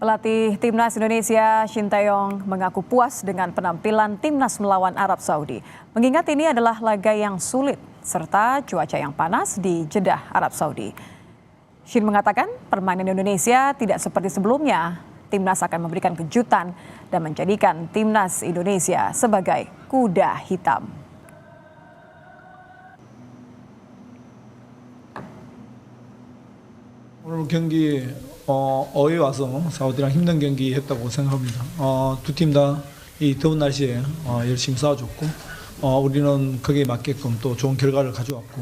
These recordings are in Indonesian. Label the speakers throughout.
Speaker 1: Pelatih Timnas Indonesia Shin Tae-yong mengaku puas dengan penampilan Timnas melawan Arab Saudi. Mengingat ini adalah laga yang sulit serta cuaca yang panas di Jeddah, Arab Saudi. Shin mengatakan permainan Indonesia tidak seperti sebelumnya. Timnas akan memberikan kejutan dan menjadikan Timnas Indonesia sebagai kuda hitam.
Speaker 2: 오늘 경기 어이 와서 사우디랑 힘든 경기 했다고 생각합니다. 두 팀 다 이 더운 날씨에 열심히 싸워줬고 우리는 거기에 맞게끔 또 좋은 결과를 가져왔고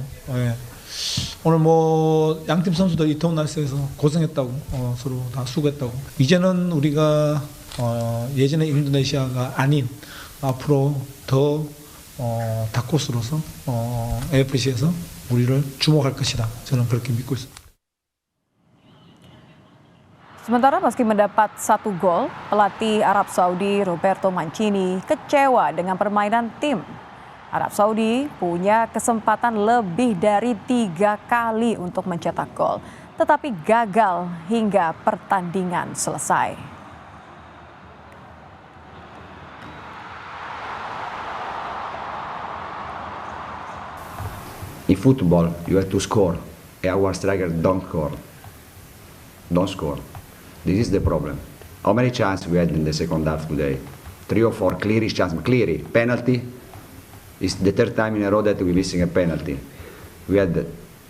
Speaker 2: 오늘 뭐 양팀 선수들 이 더운 날씨에서 고생했다고 서로 다 수고했다고 이제는 우리가 예전의 인도네시아가 아닌 앞으로 더 다크호스로서 AFC에서 우리를 주목할 것이다. 저는 그렇게 믿고 있습니다.
Speaker 1: Sementara meski mendapat 1 gol, pelatih Arab Saudi Roberto Mancini kecewa dengan permainan tim. Arab Saudi punya kesempatan lebih dari 3 kali untuk mencetak gol, tetapi gagal hingga pertandingan selesai.
Speaker 3: In football, you have to score. Our striker don't score. This is the problem. How many chances we had in the second half today? 3 or 4 clear chances. Clearly, penalty is the 3rd time in a row that we're missing a penalty. We had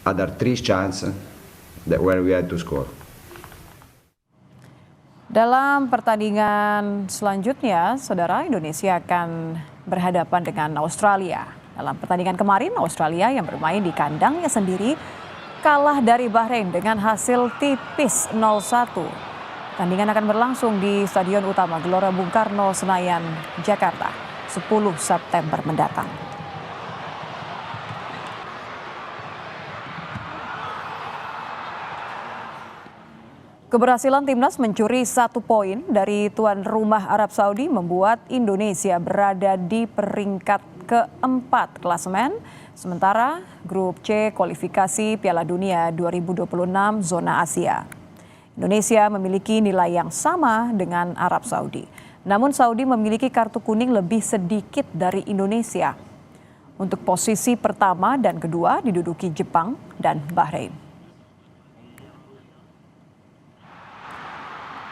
Speaker 3: other 3 chances where we had to score.
Speaker 1: Dalam pertandingan selanjutnya, saudara, Indonesia akan berhadapan dengan Australia. Dalam pertandingan kemarin, Australia yang bermain di kandangnya sendiri kalah dari Bahrain dengan hasil tipis 0-1. Pertandingan akan berlangsung di Stadion Utama Gelora Bung Karno, Senayan, Jakarta, 10 September mendatang. Keberhasilan Timnas mencuri 1 poin dari tuan rumah Arab Saudi membuat Indonesia berada di peringkat keempat klasemen. Sementara grup C kualifikasi Piala Dunia 2026 zona Asia. Indonesia memiliki nilai yang sama dengan Arab Saudi. Namun Saudi memiliki kartu kuning lebih sedikit dari Indonesia. Untuk posisi pertama dan kedua diduduki Jepang dan Bahrain.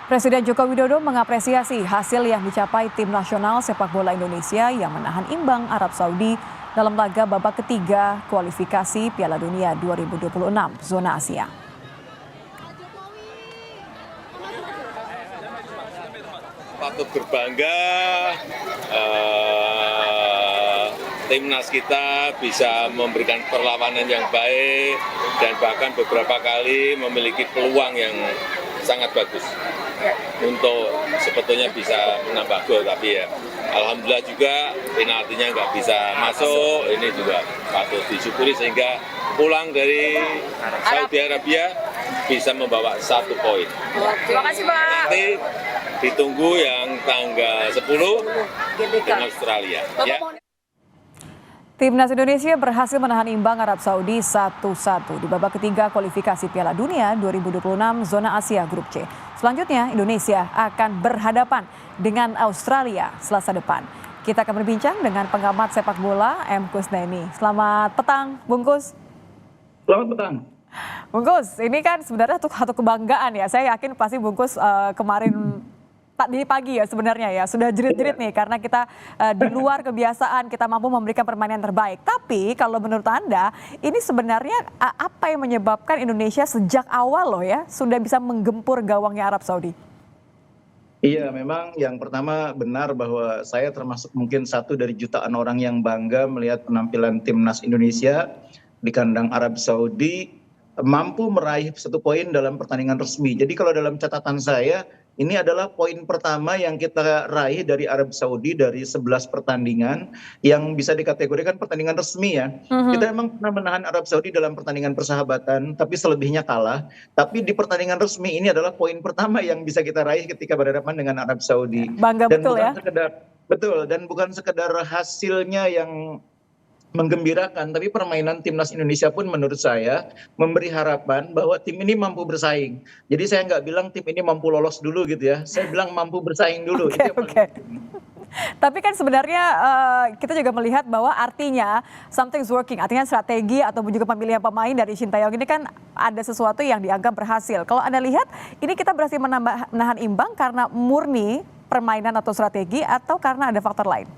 Speaker 1: Presiden Joko Widodo mengapresiasi hasil yang dicapai tim nasional sepak bola Indonesia yang menahan imbang Arab Saudi dalam laga babak ketiga kualifikasi Piala Dunia 2026 zona Asia.
Speaker 4: Patut berbangga, timnas kita bisa memberikan perlawanan yang baik dan bahkan beberapa kali memiliki peluang yang sangat bagus untuk sebetulnya bisa menambah gol, tapi ya alhamdulillah juga penaltinya nggak bisa masuk. Ini juga patut disyukuri sehingga pulang dari Saudi Arabia bisa membawa 1 poin.
Speaker 1: Terima kasih Pak.
Speaker 4: Nanti ditunggu yang tanggal 10 dengan Australia. Ya.
Speaker 1: Timnas Indonesia berhasil menahan imbang Arab Saudi 1-1 di babak ketiga kualifikasi Piala Dunia 2026 zona Asia grup C. Selanjutnya Indonesia akan berhadapan dengan Australia Selasa depan. Kita akan berbincang dengan pengamat sepak bola M. Kusneni. Selamat petang, Bungkus.
Speaker 5: Selamat petang.
Speaker 1: Bungkus, ini kan sebenarnya satu kebanggaan ya. Saya yakin pasti Bungkus kemarin di pagi ya sebenarnya ya sudah jerit-jerit nih karena kita di luar kebiasaan kita mampu memberikan permainan terbaik. Tapi kalau menurut Anda ini sebenarnya apa yang menyebabkan Indonesia sejak awal loh ya sudah bisa menggempur gawangnya Arab Saudi?
Speaker 5: Iya, memang yang pertama benar bahwa saya termasuk mungkin satu dari jutaan orang yang bangga melihat penampilan timnas Indonesia di kandang Arab Saudi mampu meraih 1 poin dalam pertandingan resmi. Jadi kalau dalam catatan saya ini adalah poin pertama yang kita raih dari Arab Saudi dari 11 pertandingan yang bisa dikategorikan pertandingan resmi ya. Kita memang pernah menahan Arab Saudi dalam pertandingan persahabatan, tapi selebihnya kalah. Tapi di pertandingan resmi ini adalah poin pertama yang bisa kita raih ketika berhadapan dengan Arab Saudi.
Speaker 1: Bangga
Speaker 5: Dan
Speaker 1: betul
Speaker 5: bukan
Speaker 1: ya.
Speaker 5: Betul, dan bukan sekedar hasilnya yang menggembirakan, tapi permainan timnas Indonesia pun menurut saya memberi harapan bahwa tim ini mampu bersaing. Jadi saya nggak bilang tim ini mampu lolos dulu gitu ya, saya bilang mampu bersaing dulu.
Speaker 1: Oke,
Speaker 5: Itu yang paling
Speaker 1: oke.
Speaker 5: penting.
Speaker 1: Tapi kan sebenarnya kita juga melihat bahwa artinya something's working, artinya strategi ataupun juga pemilihan pemain dari Shin Tae-yong ini kan ada sesuatu yang dianggap berhasil. Kalau Anda lihat, ini kita berhasil menahan imbang karena murni permainan atau strategi atau karena ada faktor lain?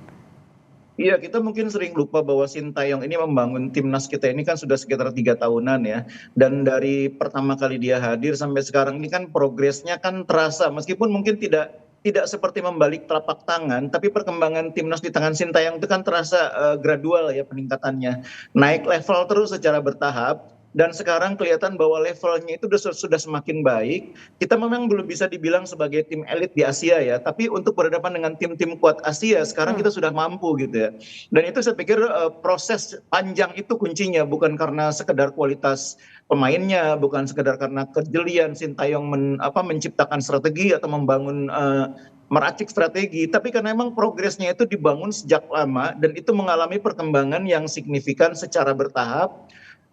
Speaker 5: Iya, kita mungkin sering lupa bahwa Shin Tae-yong ini membangun timnas kita ini kan sudah sekitar 3 tahunan ya. Dan dari pertama kali dia hadir sampai sekarang ini kan progresnya kan terasa. Meskipun mungkin tidak seperti membalik telapak tangan, tapi perkembangan timnas di tangan Shin Tae-yong itu kan terasa gradual ya peningkatannya. Naik level terus secara bertahap. Dan sekarang kelihatan bahwa levelnya itu sudah semakin baik. Kita memang belum bisa dibilang sebagai tim elit di Asia ya, tapi untuk berhadapan dengan tim-tim kuat Asia sekarang kita sudah mampu gitu ya. Dan itu saya pikir proses panjang itu kuncinya, bukan karena sekedar kualitas pemainnya, bukan sekedar karena kejelian Shin Tae-yong menciptakan strategi atau membangun meracik strategi, tapi karena memang progresnya itu dibangun sejak lama dan itu mengalami perkembangan yang signifikan secara bertahap.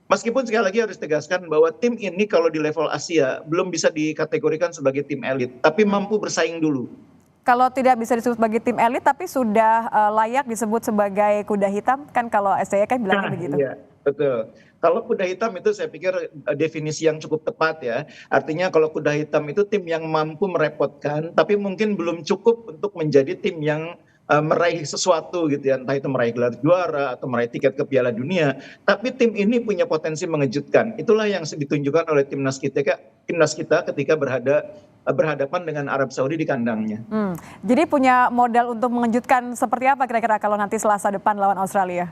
Speaker 5: Meskipun sekali lagi harus tegaskan bahwa tim ini kalau di level Asia belum bisa dikategorikan sebagai tim elit, tapi mampu bersaing dulu.
Speaker 1: Kalau tidak bisa disebut sebagai tim elit tapi sudah layak disebut sebagai kuda hitam, kan kalau SCY kan bilangnya begitu.
Speaker 5: Iya, betul. Kalau kuda hitam itu saya pikir definisi yang cukup tepat ya. Artinya kalau kuda hitam itu tim yang mampu merepotkan, tapi mungkin belum cukup untuk menjadi tim yang meraih sesuatu gitu ya, entah itu meraih gelar juara atau meraih tiket ke Piala Dunia. Tapi tim ini punya potensi mengejutkan. Itulah yang ditunjukkan oleh timnas kita ketika berhadapan dengan Arab Saudi di kandangnya.
Speaker 1: Jadi punya modal untuk mengejutkan seperti apa kira-kira kalau nanti Selasa depan lawan Australia?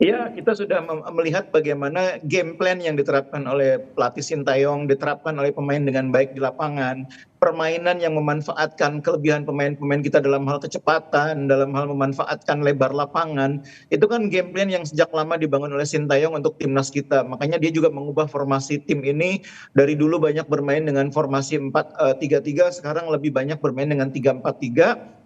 Speaker 5: Iya, kita sudah melihat bagaimana game plan yang diterapkan oleh pelatih Shin Tae-yong, diterapkan oleh pemain dengan baik di lapangan. Permainan yang memanfaatkan kelebihan pemain-pemain kita dalam hal kecepatan, dalam hal memanfaatkan lebar lapangan. Itu kan game plan yang sejak lama dibangun oleh Shin Tae-yong untuk timnas kita. Makanya dia juga mengubah formasi tim ini. Dari dulu banyak bermain dengan formasi 4-3-3, sekarang lebih banyak bermain dengan 3-4-3.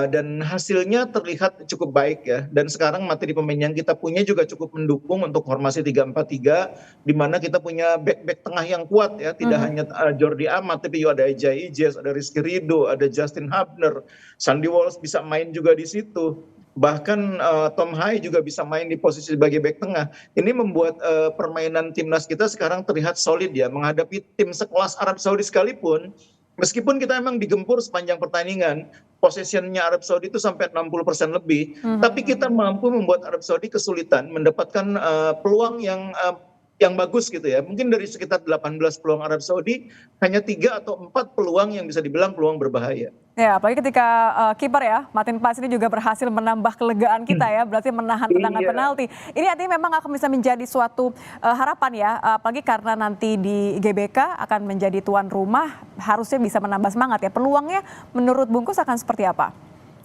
Speaker 5: Dan hasilnya terlihat cukup baik ya. Dan sekarang materi pemain yang kita punya juga cukup mendukung untuk formasi 3-4-3, di mana kita punya back tengah yang kuat ya. Tidak hanya Jordi Amat, tapi juga ada Ejai Ijes, ada Rizky Ridho, ada Justin Hubner, Sandy Walsh bisa main juga di situ. Bahkan Tom Hai juga bisa main di posisi sebagai back tengah. Ini membuat permainan timnas kita sekarang terlihat solid ya. Menghadapi tim sekelas Arab Saudi sekalipun, meskipun kita memang digempur sepanjang pertandingan, possession-nya Arab Saudi itu sampai 60% lebih, tapi kita mampu membuat Arab Saudi kesulitan mendapatkan peluang yang bagus gitu ya. Mungkin dari sekitar 18 peluang Arab Saudi, hanya 3 atau 4 peluang yang bisa dibilang peluang berbahaya.
Speaker 1: Ya, apalagi ketika kiper ya, Martin Paes ini juga berhasil menambah kelegaan kita ya, berarti menahan tendangan penalti. Ini artinya memang akan bisa menjadi suatu harapan ya, apalagi karena nanti di GBK akan menjadi tuan rumah, harusnya bisa menambah semangat ya. Peluangnya menurut Bungkus akan seperti apa?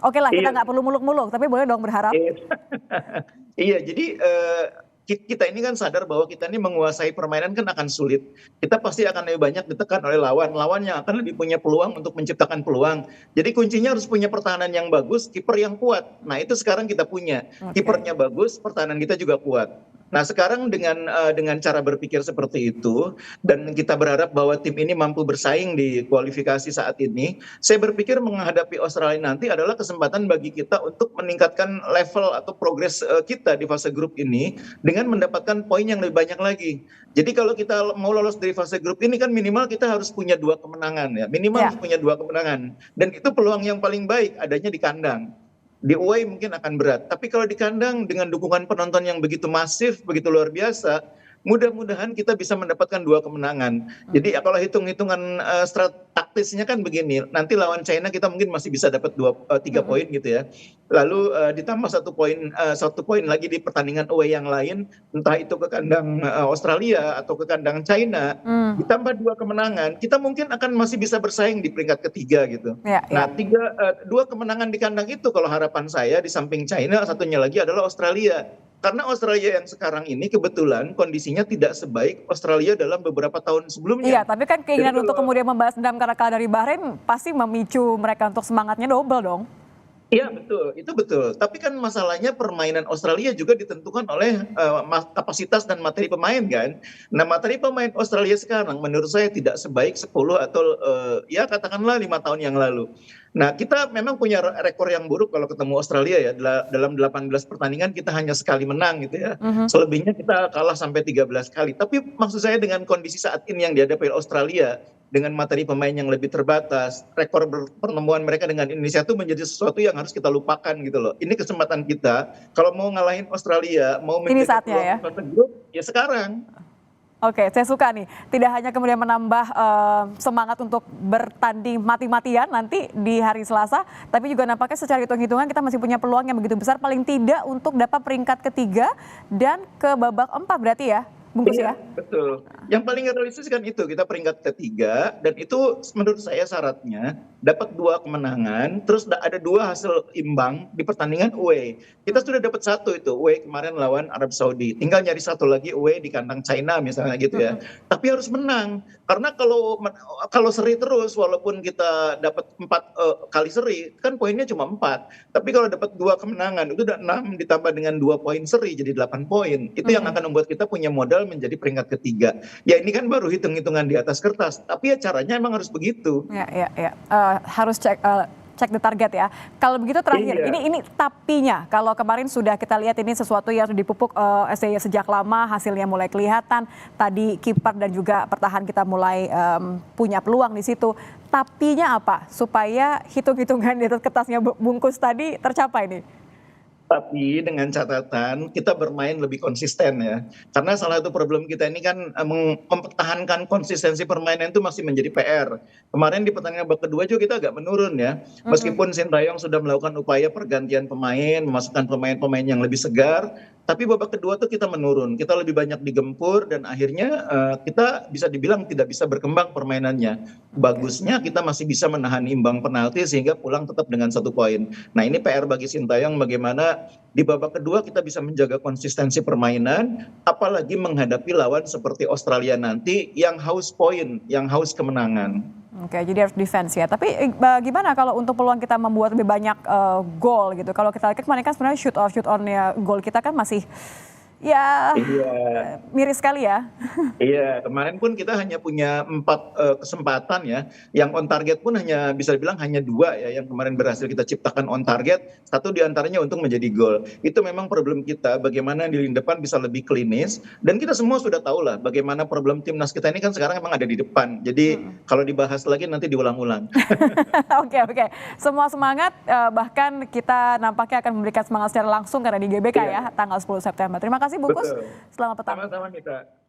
Speaker 1: Oke lah, kita nggak perlu muluk-muluk, tapi boleh dong berharap.
Speaker 5: Iya, jadi kita ini kan sadar bahwa kita ini menguasai permainan kan akan sulit. Kita pasti akan lebih banyak ditekan oleh lawan yang akan lebih punya peluang untuk menciptakan peluang. Jadi kuncinya harus punya pertahanan yang bagus, kiper yang kuat. Nah itu sekarang kita punya. Kipernya bagus, pertahanan kita juga kuat. Nah sekarang dengan cara berpikir seperti itu, dan kita berharap bahwa tim ini mampu bersaing di kualifikasi saat ini, saya berpikir menghadapi Australia nanti adalah kesempatan bagi kita untuk meningkatkan level atau progres kita di fase grup ini dengan mendapatkan poin yang lebih banyak lagi. Jadi kalau kita mau lolos dari fase grup ini kan minimal kita harus punya 2 kemenangan ya, minimal harus punya 2 kemenangan, dan itu peluang yang paling baik adanya di kandang. Di away mungkin akan berat, tapi kalau di kandang dengan dukungan penonton yang begitu masif, begitu luar biasa, mudah-mudahan kita bisa mendapatkan 2 kemenangan. Jadi kalau hitung-hitungan taktisnya kan begini, nanti lawan China kita mungkin masih bisa dapat 3 poin gitu ya. Lalu ditambah 1 poin lagi di pertandingan away yang lain, entah itu ke kandang Australia atau ke kandang China, ditambah 2 kemenangan, kita mungkin akan masih bisa bersaing di peringkat ketiga gitu. Nah 2 kemenangan di kandang itu kalau harapan saya di samping China, satunya lagi adalah Australia. Karena Australia yang sekarang ini kebetulan kondisinya tidak sebaik Australia dalam beberapa tahun sebelumnya.
Speaker 1: Iya, tapi kan keinginan untuk kemudian membalas dendam karena kalah dari Bahrain pasti memicu mereka untuk semangatnya double dong.
Speaker 5: Iya betul, itu betul. Tapi kan masalahnya permainan Australia juga ditentukan oleh kapasitas dan materi pemain kan. Nah materi pemain Australia sekarang menurut saya tidak sebaik 10 atau ya katakanlah 5 tahun yang lalu. Nah kita memang punya rekor yang buruk kalau ketemu Australia ya. Dalam 18 pertandingan kita hanya sekali menang gitu ya. Selebihnya kita kalah sampai 13 kali. Tapi maksud saya dengan kondisi saat ini yang dihadapi Australia, dengan materi pemain yang lebih terbatas, rekor pertemuan mereka dengan Indonesia itu menjadi sesuatu yang harus kita lupakan gitu loh. Ini kesempatan kita, kalau mau ngalahin Australia, mau
Speaker 1: Ini
Speaker 5: menjaga
Speaker 1: saatnya ya.
Speaker 5: peluang masuk grup, ya sekarang.
Speaker 1: Oke, saya suka nih. Tidak hanya kemudian menambah semangat untuk bertanding mati-matian nanti di hari Selasa, tapi juga nampaknya secara hitung-hitungan kita masih punya peluang yang begitu besar, paling tidak untuk dapat peringkat ketiga dan ke babak 4 berarti ya, Bungkus ya?
Speaker 5: Betul. Yang paling realistis kan itu, kita peringkat ketiga, dan itu menurut saya syaratnya dapat 2 kemenangan, terus ada 2 hasil imbang di pertandingan away. Kita sudah dapat 1 itu, away kemarin lawan Arab Saudi. Tinggal nyari 1 lagi away di kandang China misalnya gitu ya. Tapi harus menang, karena kalau seri terus, walaupun kita dapat 4 kali seri, kan poinnya cuma 4. Tapi kalau dapat 2 kemenangan, itu udah 6 ditambah dengan 2 poin seri, jadi 8 poin. Itu yang akan membuat kita punya modal menjadi peringkat ketiga. Ya ini kan baru hitung-hitungan di atas kertas, tapi ya caranya emang harus begitu.
Speaker 1: Ya. Harus cek the target ya. Kalau begitu terakhir, ini tapinya. Kalau kemarin sudah kita lihat ini sesuatu yang dipupuk SDY sejak lama, hasilnya mulai kelihatan. Tadi kiper dan juga pertahanan kita mulai punya peluang di situ. Tapinya apa? Supaya hitung-hitungan di atas kertasnya Bungkus tadi tercapai nih.
Speaker 5: Tapi dengan catatan kita bermain lebih konsisten ya. Karena salah satu problem kita ini kan mempertahankan konsistensi permainan itu masih menjadi PR. Kemarin di pertandingan babak kedua juga kita agak menurun ya. Meskipun Sintayong sudah melakukan upaya pergantian pemain, memasukkan pemain-pemain yang lebih segar, tapi babak kedua tuh kita menurun. Kita lebih banyak digempur dan akhirnya kita bisa dibilang tidak bisa berkembang permainannya. Bagusnya kita masih bisa menahan imbang penalti sehingga pulang tetap dengan 1 poin. Nah ini PR bagi Sintayong bagaimana di babak kedua kita bisa menjaga konsistensi permainan, apalagi menghadapi lawan seperti Australia nanti yang haus poin, yang haus kemenangan.
Speaker 1: Oke, jadi harus defense ya. Tapi gimana kalau untuk peluang kita membuat lebih banyak gol gitu? Kalau kita lihat kemarin kan sebenarnya shoot onnya gol kita kan masih ya miris sekali ya.
Speaker 5: Iya, kemarin pun kita hanya punya 4 kesempatan ya. Yang on target pun hanya bisa dibilang hanya 2 ya yang kemarin berhasil kita ciptakan on target. 1 diantaranya untuk menjadi gol. Itu memang problem kita, bagaimana di lini depan bisa lebih klinis. Dan kita semua sudah tahu lah bagaimana problem timnas kita ini kan sekarang memang ada di depan. Jadi kalau dibahas lagi nanti diulang-ulang.
Speaker 1: Oke. Semua semangat, bahkan kita nampaknya akan memberikan semangat secara langsung karena di GBK ya tanggal 10 September. Terima kasih Bungkus.
Speaker 5: Betul.
Speaker 1: Selamat petang.
Speaker 5: Sama-sama Mita.